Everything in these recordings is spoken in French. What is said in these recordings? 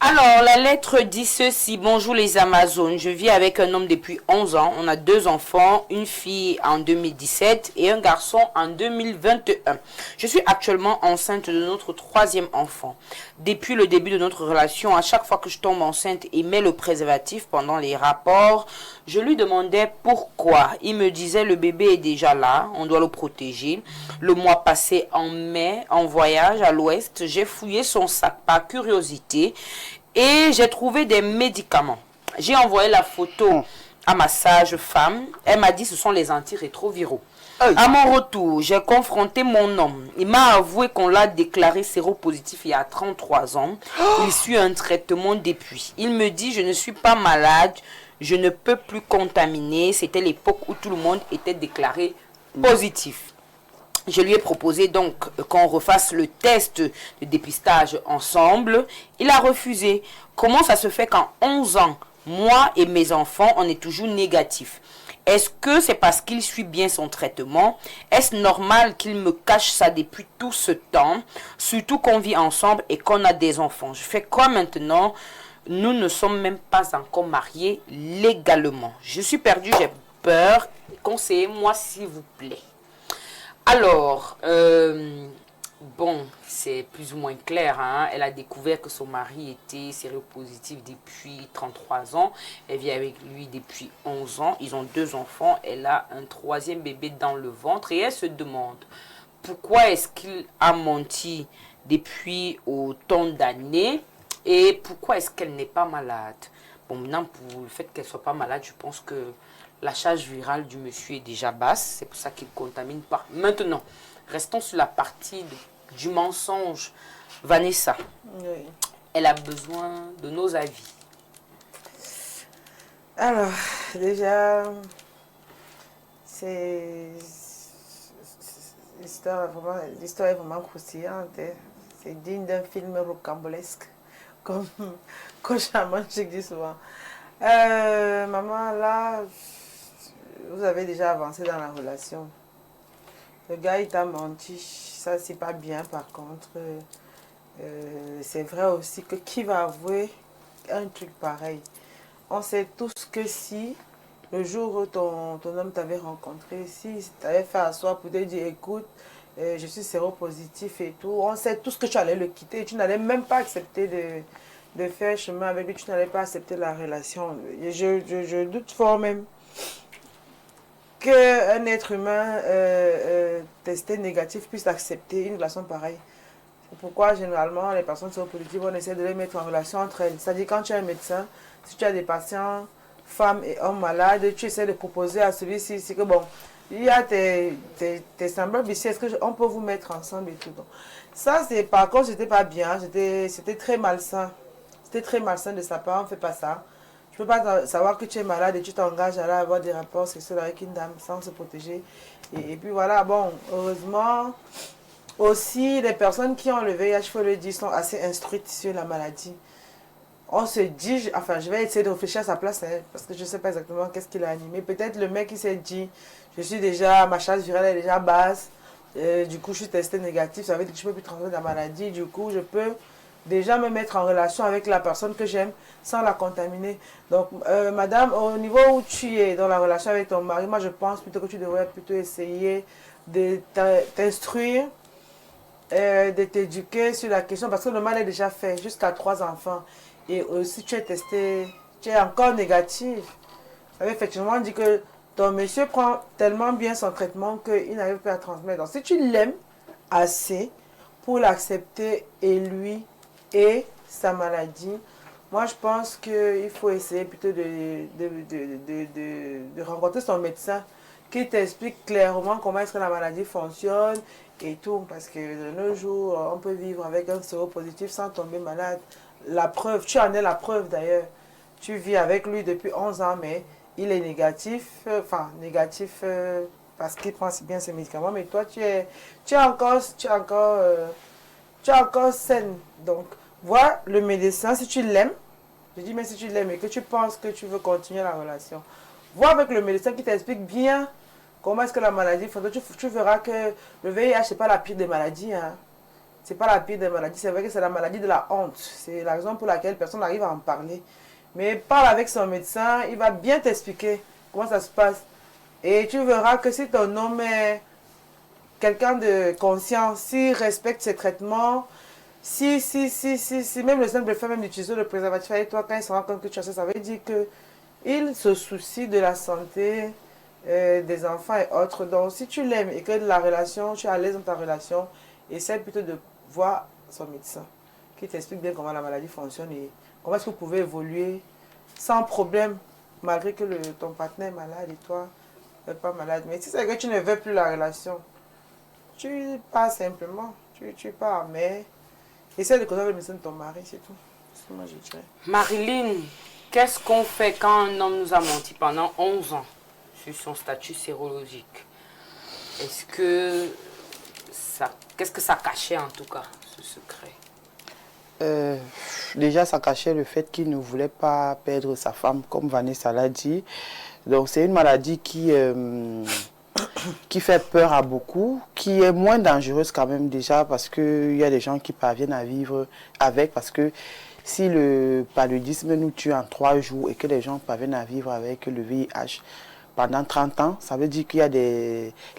Alors, la lettre dit ceci. Bonjour les Amazones. Je vis avec un homme depuis 11 ans. On a 2 enfants, une fille en 2017 et un garçon en 2021. Je suis actuellement enceinte de notre 3e enfant. Depuis le début de notre relation, à chaque fois que je tombe enceinte et mets le préservatif pendant les rapports, je lui demandais pourquoi. Il me disait le bébé est déjà là, on doit le protéger. Le mois passé, en mai, en voyage à l'ouest, j'ai fouillé son sac par curiosité et j'ai trouvé des médicaments. J'ai envoyé la photo à ma sage-femme. Elle m'a dit que ce sont les antirétroviraux. À mon retour, j'ai confronté mon homme. Il m'a avoué qu'on l'a déclaré séropositif il y a 33 ans. Il suit un traitement depuis. Il me dit je ne suis pas malade, je ne peux plus contaminer. C'était l'époque où tout le monde était déclaré positif. Je lui ai proposé donc qu'on refasse le test de dépistage ensemble. Il a refusé. Comment ça se fait qu'en 11 ans, moi et mes enfants, on est toujours négatifs? Est-ce que c'est parce qu'il suit bien son traitement? Est-ce normal qu'il me cache ça depuis tout ce temps? Surtout qu'on vit ensemble et qu'on a des enfants. Je fais quoi maintenant? Nous ne sommes même pas encore mariés légalement. Je suis perdue, j'ai peur. Conseillez-moi s'il vous plaît. Alors, bon, c'est plus ou moins clair. Hein? Elle a découvert que son mari était séropositif depuis 33 ans. Elle vit avec lui depuis 11 ans. Ils ont 2 enfants. Elle a un 3e bébé dans le ventre. Et elle se demande pourquoi est-ce qu'il a menti depuis autant d'années et pourquoi est-ce qu'elle n'est pas malade. Bon, maintenant, pour le fait qu'elle ne soit pas malade, je pense que la charge virale du monsieur est déjà basse. C'est pour ça qu'il ne contamine pas. Maintenant, restons sur la partie du mensonge. Vanessa, Oui. elle a besoin de nos avis. Alors, déjà, l'histoire est vraiment croustillante. Hein. C'est digne d'un film rocambolesque, comme Cauchemar, je dis souvent. Maman, là, vous avez déjà avancé dans la relation. Le gars, il t'a menti. Ça, c'est pas bien, par contre. C'est vrai aussi que qui va avouer un truc pareil? On sait tous que si, le jour où ton homme t'avait rencontré, si t'avais fait à soi pour te dire, écoute, je suis séropositif et tout, on sait tous que tu allais le quitter. Tu n'allais même pas accepter de faire chemin avec lui. Tu n'allais pas accepter la relation. Et je doute fort même qu'un être humain testé négatif puisse accepter une relation pareille. C'est pourquoi généralement les personnes séropositives, on essaie de les mettre en relation entre elles. C'est-à-dire quand tu es un médecin, si tu as des patients, femmes et hommes malades, tu essaies de proposer à celui-ci, c'est que bon, il y a tes semblables ici, est-ce qu'on peut vous mettre ensemble et tout. Donc, ça, c'est par contre, c'était pas bien, c'était très malsain. C'était très malsain de sa part, on ne fait pas ça. Tu ne peux pas savoir que tu es malade et tu t'engages à aller avoir des rapports sexuels avec une dame sans se protéger. Et puis voilà, bon, heureusement, aussi, les personnes qui ont le VIH, il faut le dire, sont assez instruites sur la maladie. On se dit, enfin, je vais essayer de réfléchir à sa place, hein, parce que je ne sais pas exactement qu'est-ce qui l'a animé. Peut-être le mec qui s'est dit, ma charge virale est déjà basse, du coup, je suis testé négatif, ça veut dire que je ne peux plus transmettre la maladie, du coup, je peux déjà me mettre en relation avec la personne que j'aime sans la contaminer. Donc, madame, au niveau où tu es dans la relation avec ton mari, moi, je pense plutôt que tu devrais plutôt essayer de t'instruire, de t'éduquer sur la question, parce que le mal est déjà fait, jusqu'à 3 enfants. Et aussi, tu es testé, tu es encore négatif. Effectivement, on dit que ton monsieur prend tellement bien son traitement qu'il n'arrive pas à transmettre. Donc, si tu l'aimes assez pour l'accepter et lui et sa maladie, moi, je pense qu'il faut essayer plutôt de rencontrer son médecin qui t'explique clairement comment est-ce que la maladie fonctionne et tout. Parce que de nos jours, on peut vivre avec un séropositif sans tomber malade. La preuve, tu en es la preuve d'ailleurs. Tu vis avec lui depuis 11 ans, mais il est négatif, parce qu'il prend si bien ses médicaments, mais toi, tu es encore saine. Donc, vois le médecin si tu l'aimes. Je dis, mais si tu l'aimes et que tu penses que tu veux continuer la relation, vois avec le médecin qui t'explique bien comment est-ce que la maladie fonctionne. Tu verras que le VIH, ce n'est pas la pire des maladies. Hein. c'est pas la pire des maladies. C'est vrai que c'est la maladie de la honte. C'est la raison pour laquelle personne n'arrive à en parler. Mais parle avec son médecin, il va bien t'expliquer comment ça se passe. Et tu verras que si ton homme est quelqu'un de conscient, s'il respecte ses traitements, si, même le simple fait même d'utiliser le préservatif avec toi, quand il se rend compte que tu as ça, ça veut dire qu'il se soucie de la santé des enfants et autres. Donc, si tu l'aimes et que la relation, tu es à l'aise dans ta relation, essaie plutôt de voir son médecin qui t'explique bien comment la maladie fonctionne et comment est-ce que vous pouvez évoluer sans problème, malgré que ton partenaire est malade et toi, tu n'es pas malade. Mais si c'est que tu ne veux plus la relation, tu pars simplement, tu pars, mais essaie de connaître le médecin de ton mari, c'est tout. C'est ce que moi je dirais. Marilyn, qu'est-ce qu'on fait quand un homme nous a menti pendant 11 ans sur son statut sérologique? Est-ce que ça... Qu'est-ce que ça cachait en tout cas, ce secret? Déjà, ça cachait le fait qu'il ne voulait pas perdre sa femme, comme Vanessa l'a dit. Donc, c'est une maladie qui fait peur à beaucoup, qui est moins dangereuse quand même déjà, parce qu'il y a des gens qui parviennent à vivre avec, parce que si le paludisme nous tue en 3 jours et que les gens parviennent à vivre avec le VIH pendant 30 ans, ça veut dire qu'il y a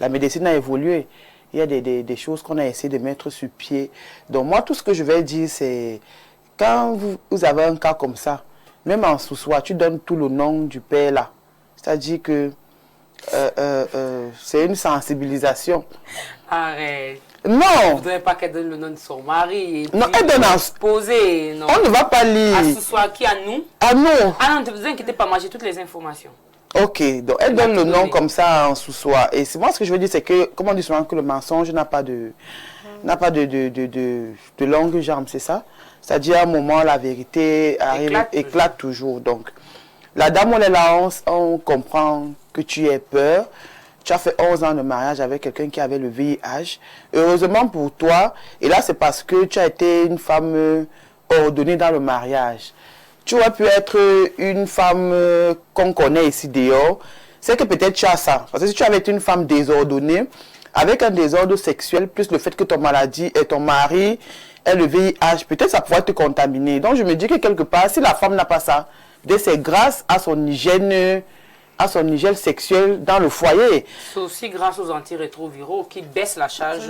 la médecine a évolué. Il y a des choses qu'on a essayé de mettre sur pied. Donc moi, tout ce que je vais dire, c'est quand vous avez un cas comme ça, même en sous-soi, tu donnes tout le nom du père là. C'est-à-dire que c'est une sensibilisation. Arrête. Non. Je ne voudrais pas qu'elle donne le nom de son mari. Non, elle donne un... Poser, non. On ne va pas lire. À ce soir, qui à nous? Ah non. Ah non, ne vous inquiétez pas, moi j'ai toutes les informations. Ok, donc elle donne le nom comme ça en sous-soi. Et c'est moi ce que je veux dire, c'est que, comme on dit souvent que le mensonge n'a pas de longue jambe, c'est ça? C'est-à-dire à un moment, la vérité arrive, éclate toujours. Donc, la dame, on est là, on comprend que tu aies peur. Tu as fait 11 ans de mariage avec quelqu'un qui avait le VIH. Heureusement pour toi, et là c'est parce que tu as été une femme ordonnée dans le mariage. Tu aurais pu être une femme qu'on connaît ici dehors. C'est que peut-être tu as ça. Parce que si tu avais été une femme désordonnée, avec un désordre sexuel, plus le fait que ton maladie et ton mari ait le VIH, peut-être ça pourrait te contaminer. Donc je me dis que quelque part, si la femme n'a pas ça, c'est grâce à son hygiène sexuelle dans le foyer. C'est aussi grâce aux antirétroviraux qui baissent la charge.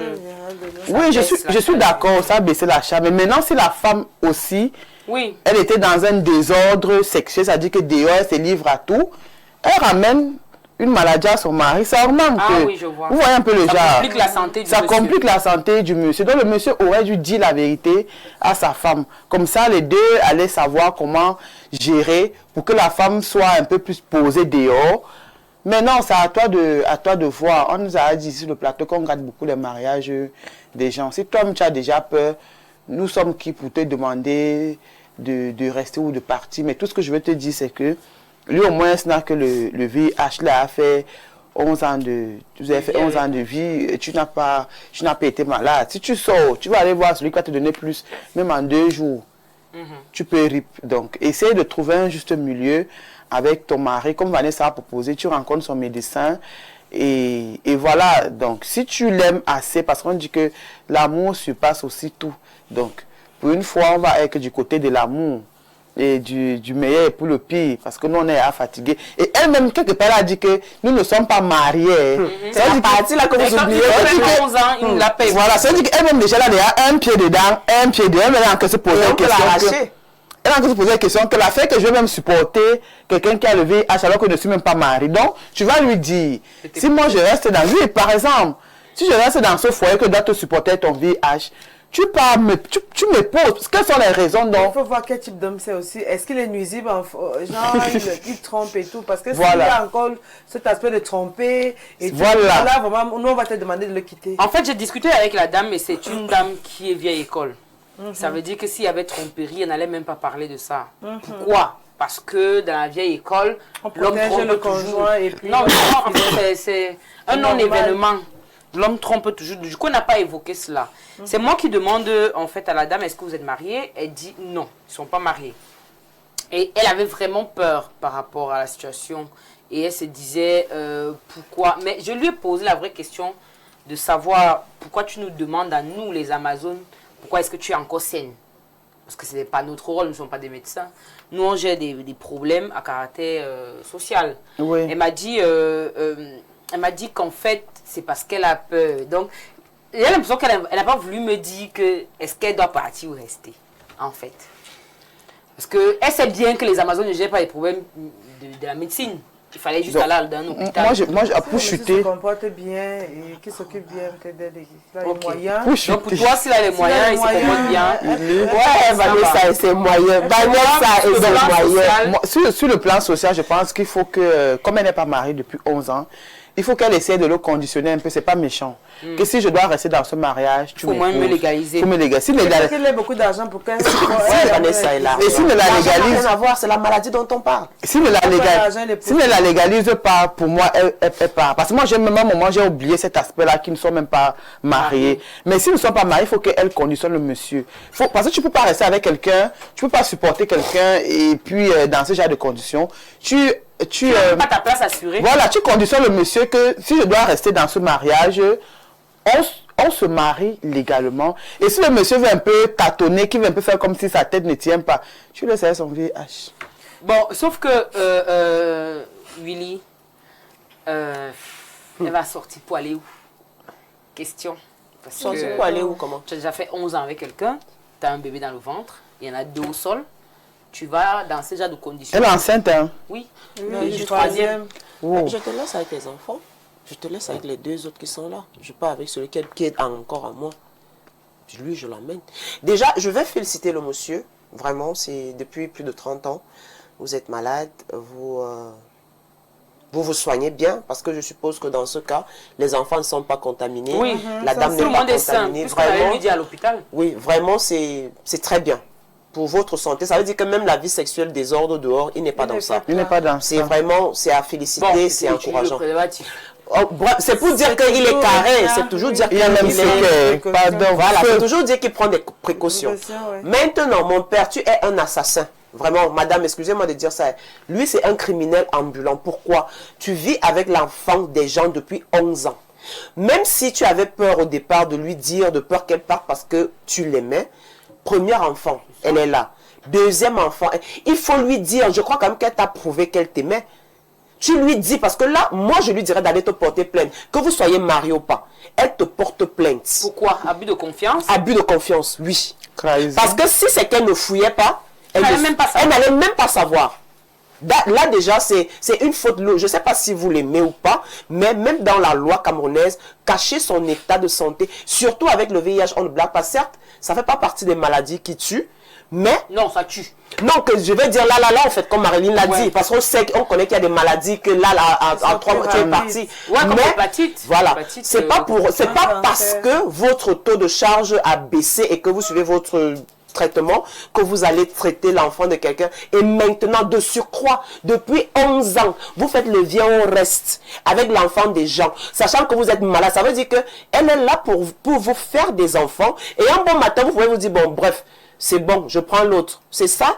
Oui, je suis d'accord, ça a baissé la charge. Mais maintenant, si la femme aussi, oui, elle était dans un désordre sexuel, c'est-à-dire que dehors, elle se livre à tout, elle ramène une maladie à son mari, ça augmente. Ah oui, je vois. Vous voyez un peu le genre. Ça complique la santé du monsieur. Ça complique la santé du monsieur. Donc le monsieur aurait dû dire la vérité à sa femme. Comme ça, les deux allaient savoir comment gérer pour que la femme soit un peu plus posée dehors. Mais non, c'est à toi de voir. On nous a dit sur le plateau qu'on regarde beaucoup les mariages des gens. Si toi, tu as déjà peur, nous sommes qui pour te demander de rester ou de partir. Mais tout ce que je veux te dire, c'est que lui, au moins, ce n'a que le VIH, là, a fait 11 ans vous avez fait 11 ans de vie, et tu n'as pas été malade. Si tu sors, tu vas aller voir celui qui va te donner plus, même en 2 jours. Tu peux rip. Donc, essaye de trouver un juste milieu avec ton mari. Comme Vanessa a proposé, tu rencontres son médecin. Et voilà. Donc, si tu l'aimes assez, parce qu'on dit que l'amour surpasse aussi tout. Donc, pour une fois, on va être du côté de l'amour. Et du meilleur pour le pire, parce que nous on est fatigués. Et elle-même, quelque part, elle a dit que nous ne sommes pas mariés. C'est la partie là que vous oubliez. Voilà, c'est-à-dire qu'elle-même déjà là, il y a un pied dedans, un pied dedans, elle a encore se poser la question. Elle a encore se poser la question que la fait que je vais même supporter quelqu'un qui a le VIH alors que je ne suis même pas marié. Donc, tu vas lui dire, si moi je reste dans, oui, par exemple, si je reste dans ce foyer que je dois te supporter ton VIH, tu me poses. Quelles sont les raisons donc? Il faut voir quel type d'homme c'est aussi. Est-ce qu'il est nuisible, genre il trompe et tout? Parce que s'il y a encore cet aspect de tromper, et voilà. Là, vraiment, nous on va te demander de le quitter. En fait, j'ai discuté avec la dame, et c'est une dame qui est vieille école. Ça veut dire que s'il y avait tromperie, elle n'allait même pas parler de ça. Pourquoi? Parce que dans la vieille école, l'homme trompe le conjoint. Et puis non, en fait, c'est un non-événement. L'homme trompe toujours. Du coup, on n'a pas évoqué cela. C'est moi qui demande en fait à la dame, est-ce que vous êtes mariés? Elle dit non, ils ne sont pas mariés. Et elle avait vraiment peur par rapport à la situation. Et elle se disait pourquoi. Mais je lui ai posé la vraie question de savoir pourquoi tu nous demandes à nous, les Amazones, pourquoi est-ce que tu es encore saine? Parce que ce n'est pas notre rôle, nous ne sommes pas des médecins. Nous, on gère des problèmes à caractère social. Oui. Elle m'a dit qu'en fait, c'est parce qu'elle a peur. Donc, j'ai l'impression qu'elle n'a pas voulu me dire que est-ce qu'elle doit partir ou rester, en fait. Parce qu'elle sait bien que les Amazones ne gèrent pas les problèmes de la médecine. Il fallait juste aller dans un hôpital. Moi, pour Si chuter... se comporte bien et qui s'occupe bien d'elle, il a les moyens. Donc pour toi, s'il a les moyens, il se comporte bien. Ouais, Vanessa et ses moyens. Vanessa et ses moyens. Sur le plan social, je pense qu'il faut que, comme elle n'est pas mariée depuis 11 ans, il faut qu'elle essaie de le conditionner un peu. C'est pas méchant. Que si je dois rester dans ce mariage, tu faut moins me légaliser. Faut me légaliser. Il faut qu'elle ait beaucoup d'argent pour qu'elle... Vanessa est là. Et s'il ne la légalise... rien à voir, c'est la maladie dont on parle. S'il ne la légalise pas, pour moi, elle part. Parce que moi, même à un moment, j'ai oublié cet aspect-là, qu'ils ne sont même pas mariés. Mais s'ils ne sont pas mariés, il faut qu'elle conditionne le monsieur. Parce que tu ne peux pas rester avec quelqu'un, tu ne peux pas supporter quelqu'un, et puis dans ce genre de conditions, tu n'as pas ta place assurée. Voilà, tu conditionnes le monsieur que si je dois rester dans ce mariage, on se marie légalement. Et si le monsieur veut un peu tâtonner, qui veut un peu faire comme si sa tête ne tient pas, tu le sais son VIH. Bon, sauf que Willy, elle va sortir pour aller où? Question. Sortir pour aller où, comment? Tu as déjà fait 11 ans avec quelqu'un, tu as un bébé dans le ventre, il y en a 2 au sol. Tu vas dans ce genre de conditions. Elle est enceinte, hein? Oui. Du troisième. Oh. Je te laisse avec les enfants. Je te laisse avec les 2 autres qui sont là. Je pars avec celui qui est encore à moi. Lui, je l'amène. Déjà, je vais féliciter le monsieur. Vraiment, c'est depuis plus de 30 ans. Vous êtes malade. Vous soignez bien. Parce que je suppose que dans ce cas, les enfants ne sont pas contaminés. Oui. La dame n'est pas contaminée. Vraiment, lui à l'hôpital. Oui, vraiment, c'est très bien. Pour votre santé, ça veut dire que même la vie sexuelle des ordres dehors, il n'est pas dans ça. Il n'est pas dans ça. C'est vraiment, c'est à féliciter, Bon, c'est encourageant. Oh, c'est pour dire qu'il est carré, c'est toujours dire qu'il est... Pardon, voilà, c'est toujours dire qu'il prend des précautions. Maintenant, mon père, tu es un assassin. Vraiment, madame, excusez-moi de dire ça. Lui, c'est un criminel ambulant. Pourquoi? Tu vis avec l'enfant des gens depuis 11 ans. Même si tu avais peur au départ de lui dire, de peur qu'elle parte parce que tu l'aimais, premier enfant, elle est là. Deuxième enfant, il faut lui dire, je crois quand même qu'elle t'a prouvé qu'elle t'aimait. Tu lui dis, parce que là, moi je lui dirais d'aller te porter plainte. Que vous soyez marié ou pas, elle te porte plainte. Pourquoi? Abus de confiance? Abus de confiance, oui. Crazy. Parce que si c'est qu'elle ne fouillait pas, elle n'allait même pas savoir. Là déjà, c'est une faute lourde. Je ne sais pas si vous l'aimez ou pas, mais même dans la loi camerounaise, cacher son état de santé, surtout avec le VIH, on ne blague pas. Certes, ça ne fait pas partie des maladies qui tuent, mais... Non, ça tue. Non, que je vais dire là, en fait, comme Marilyn l'a dit, parce qu'on sait, on connaît qu'il y a des maladies que là, en 3 mois, tu es parti. Ouais, comme l'hépatite. Voilà, c'est pas parce que votre taux de charge a baissé et que vous suivez votre traitement que vous allez traiter l'enfant de quelqu'un. Et maintenant, de surcroît, depuis 11 ans, vous faites le viens au reste avec l'enfant des gens, sachant que vous êtes malade. Ça veut dire qu'elle est là pour vous faire des enfants. Et un bon matin, vous pouvez vous dire, bon, bref, c'est bon, je prends l'autre. C'est ça?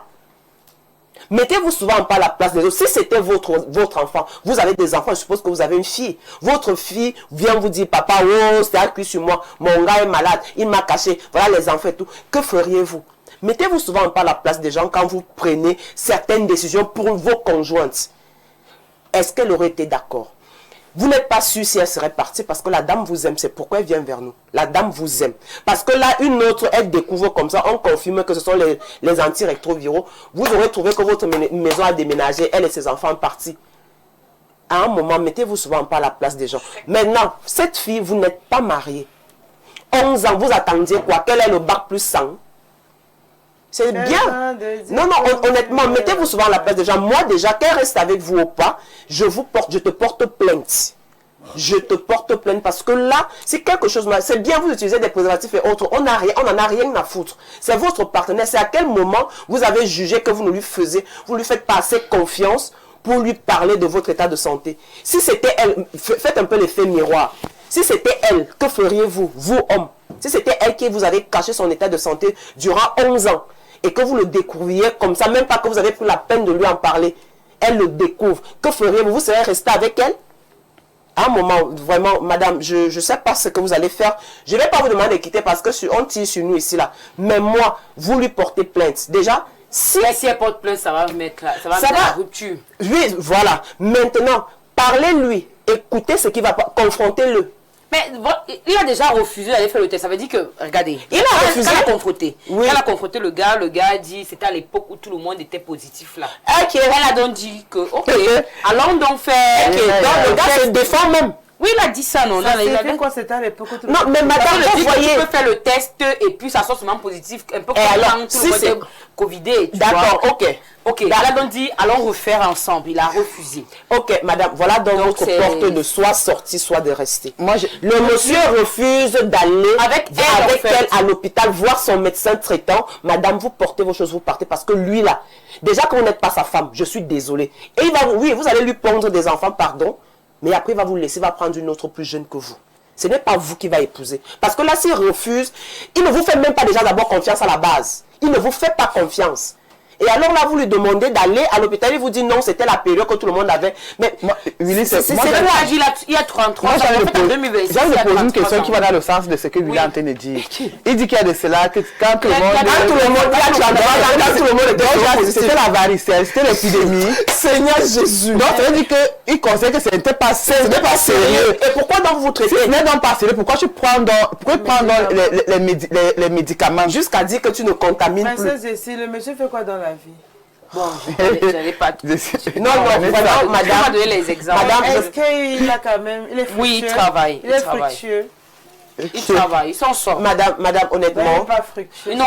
Mettez-vous souvent pas à la place des autres. Si c'était votre enfant, vous avez des enfants, je suppose que vous avez une fille. Votre fille vient vous dire, papa, oh, c'est accru sur moi, mon gars est malade, il m'a caché, voilà les enfants et tout. Que feriez-vous? Mettez-vous souvent pas à la place des gens quand vous prenez certaines décisions pour vos conjointes. Est-ce qu'elle aurait été d'accord? Vous n'êtes pas sûr si elle serait partie parce que la dame vous aime. C'est pourquoi elle vient vers nous. La dame vous aime. Parce que là, une autre, elle découvre comme ça, on confirme que ce sont les antirétroviraux. Vous aurez trouvé que votre maison a déménagé, elle et ses enfants sont partis. À un moment, mettez-vous souvent pas à la place des gens. Maintenant, cette fille, vous n'êtes pas mariée. 11 ans, vous attendiez quoi? Quel est le bac plus 100? C'est bien. Non, honnêtement, mettez-vous souvent à la place des gens. Moi, déjà, qu'elle reste avec vous ou pas, je te porte plainte. Je te porte plainte parce que là, c'est quelque chose, c'est bien vous utilisez des préservatifs et autres. On n'en a rien à foutre. C'est votre partenaire. C'est à quel moment vous avez jugé que vous ne lui vous lui faites pas assez confiance pour lui parler de votre état de santé. Si c'était elle, faites un peu l'effet miroir. Si c'était elle, que feriez-vous, vous, homme? Si c'était elle qui vous avait caché son état de santé durant 11 ans, et que vous le découvriez comme ça, même pas que vous avez pris la peine de lui en parler, elle le découvre, que feriez-vous? Vous serez resté avec elle? à un moment, vraiment, madame, je ne sais pas ce que vous allez faire. Je ne vais pas vous demander de quitter parce que on tire sur nous ici, là. Mais moi, vous lui portez plainte. Déjà, si elle porte plainte, ça va mettre la rupture. Oui, voilà. Maintenant, parlez-lui. Écoutez ce qui va pas. Confrontez-le. Mais il a déjà refusé d'aller faire le test. Ça veut dire que, regardez, il a refusé. Elle a confronté. Oui. Elle a confronté le gars a dit, c'était à l'époque où tout le monde était positif là. Ok. Elle a donc dit que, ok, allons donc faire. Ok, donc le gars se défend même. Oui, il a dit ça, non? Ça s'est fait quoi, c'était à l'époque où tout le Non, monde... mais madame, vous voyez... Tu peux faire le test et puis ça sort seulement positif. Un peu comme alors, quand tout le monde est covidé. D'accord, ok. Ok, elle a donc dit, allons refaire ensemble. Il a refusé. Ok, madame, voilà donc votre porte de soit sortie, soit de rester. Le monsieur refuse d'aller avec elle à l'hôpital voir son médecin traitant. Madame, vous portez vos choses, vous partez parce que lui là, déjà que vous n'êtes pas sa femme, je suis désolée. Et il va, oui, vous allez lui pondre des enfants, pardon, mais après il va vous laisser, il va prendre une autre plus jeune que vous. Ce n'est pas vous qui va épouser. Parce que là, s'il refuse, il ne vous fait même pas déjà d'abord confiance à la base. Il ne vous fait pas confiance. Et alors là, vous lui demandez d'aller à l'hôpital, il vous dit non, c'était la période que tout le monde avait. Mais moi, Willy, c'est moi, il y a 33 ans, en 2026. J'ai envie de poser une question qui va dans le sens de ce que Willy est en train de dire. Il dit qu'il y a de cela, que quand tout le monde... C'était la varicelle, c'était l'épidémie. Seigneur Jésus. Donc, ça veut dire qu'il conseille que ce n'était pas sérieux. Et pourquoi donc vous traitez? Ce n'est donc pas sérieux. Pourquoi tu prends les médicaments? Jusqu'à dire que tu ne contamines plus. Le monsieur fait quoi dans la vie? Bon, je n'avais pas tout. Non, vraiment, madame. Donner les exemples. Est-ce qu'il a quand même... Il est fructueux? Oui, il travaille. Il est fructueux. Il travaille, il s'en sort. Madame, honnêtement, pas fructueux. Non,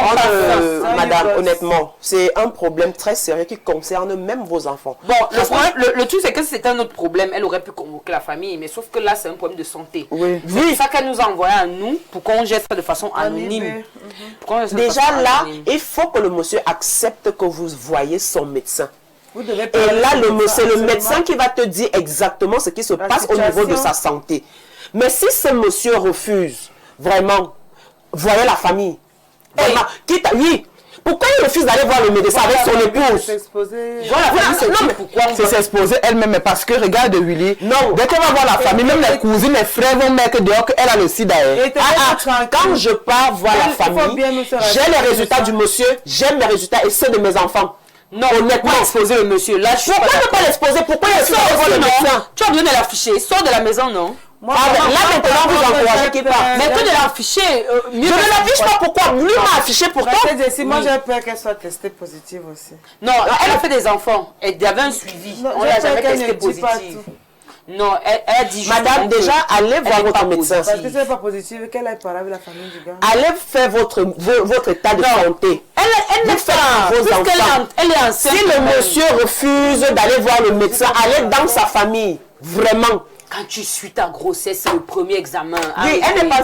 madame, honnêtement, c'est un problème très sérieux qui concerne même vos enfants. Bon, le truc, c'est que si c'était un autre problème, elle aurait pu convoquer la famille, mais sauf que là, c'est un problème de santé. Oui. C'est ça qu'elle nous a envoyé à nous pour qu'on gère ça de façon anonyme. Déjà là, il faut que le monsieur accepte que vous voyez son médecin. Et là, c'est le médecin qui va te dire exactement ce qui se passe au niveau de sa santé. Mais si ce monsieur refuse, vraiment, voyez la famille. Vraiment, oui. Pourquoi il refuse d'aller voir le médecin avec son épouse? C'est s'exposer elle-même, mais parce que regarde Willy, dès qu'elle va voir la famille, même les cousines, les frères vont mettre dehors qu'elle a le sida. Quand je pars voir la famille, j'ai les résultats du monsieur, j'aime les résultats et ceux de mes enfants. Non, honnêtement, exposer le monsieur. Là, pourquoi ne pas l'exposer? Pourquoi il sort voir le médecin? Tu as besoin de l'afficher. Sors de la maison, non? Là, maintenant, vous encouragez qu'il part. Mais que de l'afficher. Je ne l'affiche pas. Pourquoi? Lui m'a affiché pourtant. Moi, j'ai peur qu'elle soit testée positive aussi. Non, elle a fait des enfants. Elle avait un suivi. On l'a jamais testé positive. Non, elle a dit juste... Madame, déjà, allez voir votre médecin. Parce que ce n'est pas positif, qu'elle aille parler avec la famille du gars. Allez faire votre état de santé. Elle n'est pas vos enfants. Elle est enceinte. Si le monsieur refuse d'aller voir le médecin, allez dans sa famille. Vraiment. Quand tu suis ta grossesse, c'est le premier examen. Oui, elle n'est pas...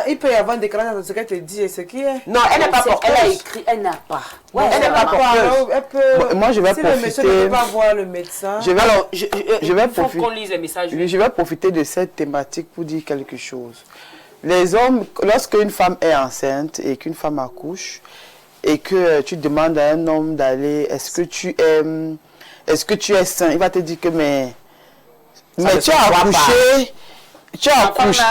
Il peut y avoir des décalage entre ce qu'elle te dit et ce qui est. Non, elle n'est pas porteuse. Elle a écrit, elle n'a pas. Elle n'est pas porteuse. Moi, je vais profiter. Si profiter... le monsieur ne peut pas voir le médecin... Je vais profiter... qu'on lise les messages. Je vais profiter de cette thématique pour dire quelque chose. Les hommes, lorsqu'une femme est enceinte et qu'une femme accouche, et que tu demandes à un homme d'aller, est-ce que tu es sain? Il va te dire que mais tu as accouché, tu as accouché,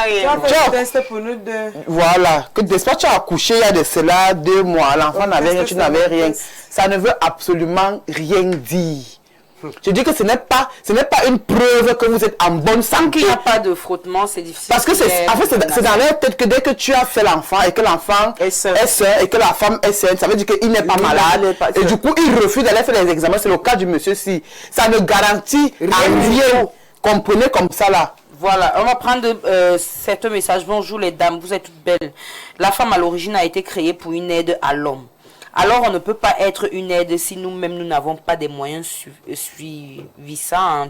voilà, que n'est-ce pas, tu as accouché il y a de cela 2 mois, l'enfant n'avait rien, tu n'avais rien. Ça ne veut absolument rien dire. Je dis que ce n'est pas une preuve que vous êtes en bonne santé. Tant qu'il n'y a pas de frottement, c'est difficile. Parce que c'est dans leur tête que dès que tu as fait l'enfant et que l'enfant est sain et que la femme est saine, ça veut dire qu'il n'est pas malade. Et du coup, il refuse d'aller faire les examens. C'est le cas du monsieur si. Ça ne garantit rien. Comprenez comme ça là. Voilà, on va prendre certains messages. Bonjour les dames, vous êtes toutes belles. La femme à l'origine a été créée pour une aide à l'homme. Alors, on ne peut pas être une aide si nous-mêmes, nous n'avons pas des moyens suffisants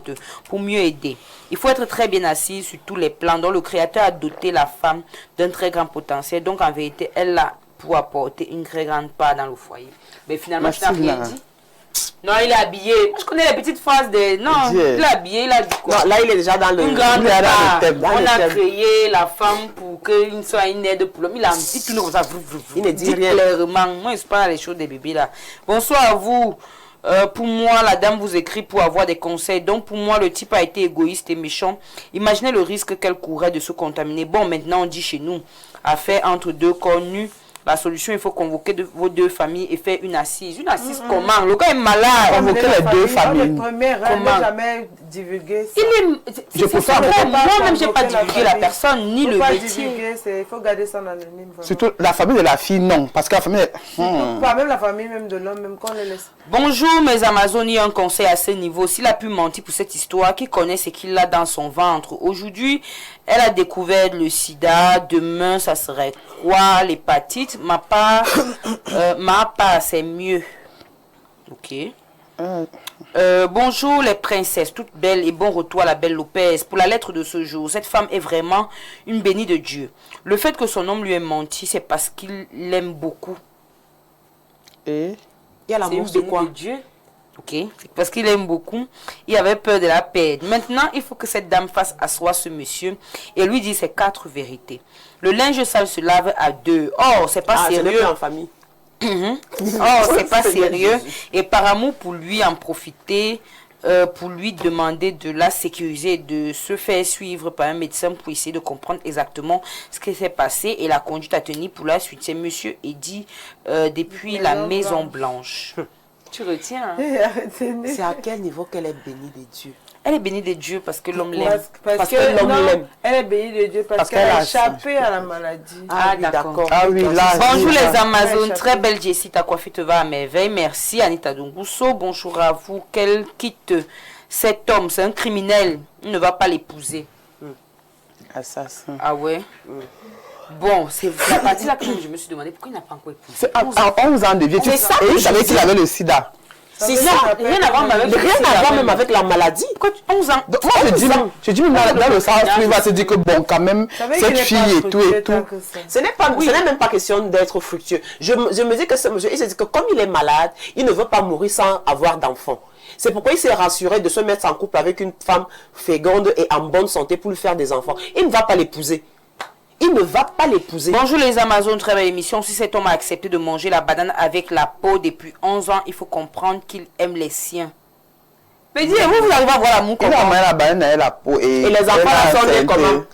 pour mieux aider. Il faut être très bien assis sur tous les plans. Donc, le Créateur a doté la femme d'un très grand potentiel. Donc, en vérité, elle a pour apporter une très grande part dans le foyer. Mais finalement, tu n'as rien dit. Non, il est habillé. Moi, je connais les petites phrases de... Non, il est habillé, il a dit quoi? Non, là, il est déjà dans le... Une grande part. On a créé la femme pour qu'il soit une aide pour l'homme. Il a dit tout le monde. Il ne dit rien. Clairement. Moi, je parle les choses des bébés là. Bonsoir à vous. Pour moi, la dame vous écrit pour avoir des conseils. Donc, pour moi, le type a été égoïste et méchant. Imaginez le risque qu'elle courait de se contaminer. Bon, maintenant, on dit chez nous, affaire entre deux corps nus. La solution, il faut convoquer vos deux familles et faire une assise. Une assise comment? Le gars est malade. Convoquer les deux familles. Le premier, Comment? ne jamais divulguer ça. Je préfère moi-même, j'ai pas divulgué la personne, ni le métier. Il faut garder ça en anonyme. Vraiment. Surtout la famille de la fille, non. Parce que la famille... Pas même la famille même de l'homme, même qu'on les laisse. Bonjour mes Amazones, il y a un conseil à ce niveau. S'il a pu mentir pour cette histoire, qui connaît ce qu'il a dans son ventre. Aujourd'hui, elle a découvert le sida. Demain, ça serait quoi? L'hépatite. Ma part, c'est mieux. Ok. Bonjour les princesses, toutes belles et bon retour à la belle Lopez. Pour la lettre de ce jour, cette femme est vraiment une bénie de Dieu. Le fait que son homme lui ait menti, c'est parce qu'il l'aime beaucoup. Et Il y a l'amour de quoi? Dieu. Ok, c'est parce qu'il aime beaucoup. Il avait peur de la perdre. Maintenant, il faut que cette dame fasse asseoir ce monsieur et lui dire ses 4 vérités. Le linge sale se lave à 2. Oh, c'est pas sérieux. En famille. Oh, c'est pas sérieux. Et par amour pour lui en profiter, pour lui demander de la sécuriser, de se faire suivre par un médecin pour essayer de comprendre exactement ce qui s'est passé et la conduite à tenir pour la suite. C'est monsieur Eddy depuis la Maison Blanche. Tu retiens, hein? C'est à quel niveau qu'elle est bénie de Dieu? Elle est bénie de Dieu parce que l'homme l'aime. Parce que l'homme l'aime. Elle est bénie de Dieu parce qu'elle a échappé à la maladie. Ah, d'accord. Ah oui, là... Bonjour oui, les là. Amazones, très belle Jessie, ta coiffure te va à merveille. Merci Anita Dongusso, bonjour à vous. Qu'elle quitte cet homme, c'est un criminel, il ne va pas l'épouser. Assassin. Ah ouais? Bon, c'est la partie là que je me suis demandé pourquoi il n'a pas encore épousé. C'est à 11 ans de vie. C'est ça Et que il je savait dis. qu'il avait le sida. C'est ça, rien à voir avec Rien à voir même avec la maladie. Pourquoi 11 ans? Donc, moi, je dis même dans le sens où il va se dire que bon, quand même, cette fille et tout et tout. Ce n'est même pas question d'être fructueux. Je me dis que ce monsieur, il se dit que comme il est malade, il ne veut pas mourir sans avoir d'enfant. C'est pourquoi il s'est rassuré de se mettre en couple avec une femme féconde et en bonne santé pour lui faire des enfants. Il ne va pas l'épouser. Il ne va pas l'épouser. Bonjour les Amazones, très belle émission. Si cet homme a accepté de manger la banane avec la peau depuis 11 ans, il faut comprendre qu'il aime les siens. Mais dis, vous arrivez à voir l'amour Il comment? a mangé la banane et la peau. Et les enfants là sont nés comment?